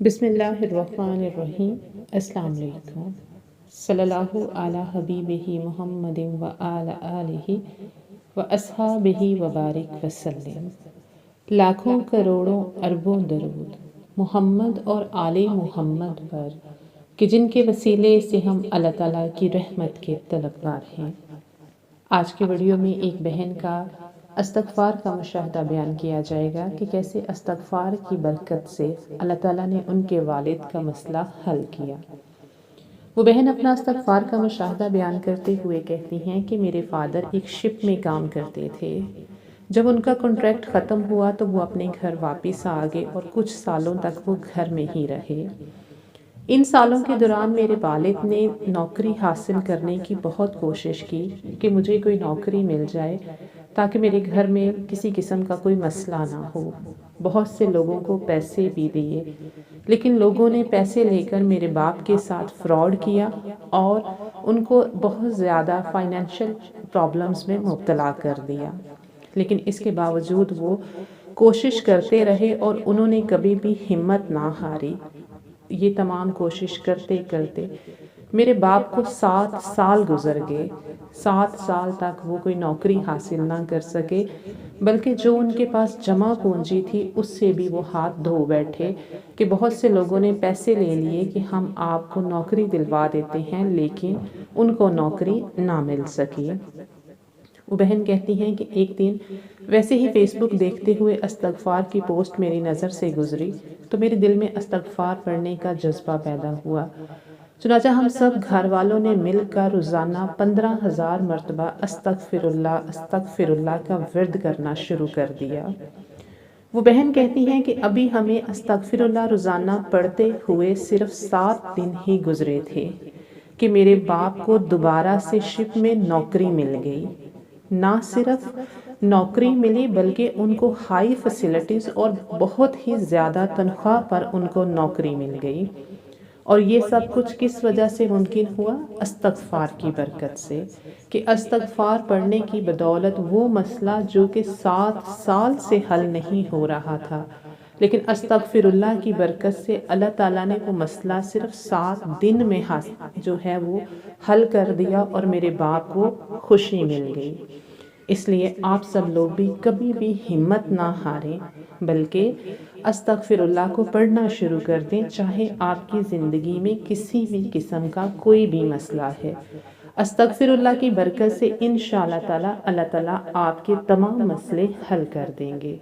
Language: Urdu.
بسم اللہ الرحمن الرحیم۔ السلام علیکم۔ صلی اللہ علی حبیبہ محمد و علی آلہ و اصحابہ وبارک وسلم۔ لاکھوں کروڑوں اربوں درود محمد اور آل محمد پر کہ جن کے وسیلے سے ہم اللہ تعالیٰ کی رحمت کے طلبگار ہیں۔ آج کی ویڈیو میں ایک بہن کا استغفار کا مشاہدہ بیان کیا جائے گا کہ کیسے استغفار کی برکت سے اللہ تعالیٰ نے ان کے والد کا مسئلہ حل کیا۔ وہ بہن اپنا استغفار کا مشاہدہ بیان کرتے ہوئے کہتی ہیں کہ میرے فادر ایک شپ میں کام کرتے تھے۔ جب ان کا کنٹریکٹ ختم ہوا تو وہ اپنے گھر واپس آ گئے اور کچھ سالوں تک وہ گھر میں ہی رہے۔ ان سالوں کے دوران میرے والد نے نوکری حاصل کرنے کی بہت کوشش کی کہ مجھے کوئی نوکری مل جائے تاکہ میرے گھر میں کسی قسم کا کوئی مسئلہ نہ ہو۔ بہت سے لوگوں کو پیسے بھی دیے، لیکن لوگوں نے پیسے لے کر میرے باپ کے ساتھ فراڈ کیا اور ان کو بہت زیادہ فائنینشیل پرابلمز میں مبتلا کر دیا۔ لیکن اس کے باوجود وہ کوشش کرتے رہے اور انہوں نے کبھی بھی ہمت نہ ہاری۔ یہ تمام کوشش کرتے کرتے میرے باپ کو 7 سال گزر گئے۔ 7 سال تک وہ کوئی نوکری حاصل نہ کر سکے، بلکہ جو ان کے پاس جمع پونجی تھی اس سے بھی وہ ہاتھ دھو بیٹھے کہ بہت سے لوگوں نے پیسے لے لیے کہ ہم آپ کو نوکری دلوا دیتے ہیں، لیکن ان کو نوکری نہ مل سکی۔ وہ بہن کہتی ہیں کہ ایک دن ویسے ہی فیس بک دیکھتے ہوئے استغفار کی پوسٹ میری نظر سے گزری تو میرے دل میں استغفار پڑھنے کا جذبہ پیدا ہوا۔ چنانچہ ہم سب گھر والوں نے مل کر روزانہ 15,000 مرتبہ استغفر اللہ کا ورد کرنا شروع کر دیا۔ وہ بہن کہتی ہیں کہ ابھی ہمیں استغفر اللہ روزانہ پڑھتے ہوئے صرف 7 دن ہی گزرے تھے کہ میرے باپ کو دوبارہ سے شپ میں نوکری مل گئی۔ نہ صرف نوکری ملی بلکہ ان کو ہائی فیسلٹیز اور بہت ہی زیادہ تنخواہ پر ان کو نوکری مل گئی۔ اور یہ سب کچھ کس وجہ سے ممکن ہوا؟ استغفار کی برکت سے، کہ استغفار پڑھنے کی بدولت وہ مسئلہ جو کہ 7 سال سے حل نہیں ہو رہا تھا، لیکن استغفر اللہ کی برکت سے اللہ تعالیٰ نے وہ مسئلہ صرف 7 دن میں جو ہے وہ حل کر دیا اور میرے باپ کو خوشی مل گئی۔ اس لیے آپ سب لوگ بھی کبھی بھی ہمت نہ ہاریں، بلکہ استغفر اللہ کو پڑھنا شروع کر دیں، چاہے آپ کی زندگی میں کسی بھی قسم کا کوئی بھی مسئلہ ہے۔ استغفر اللہ کی برکت سے انشاءاللہ تعالی اللہ تعالیٰ آپ کے تمام مسئلے حل کر دیں گے۔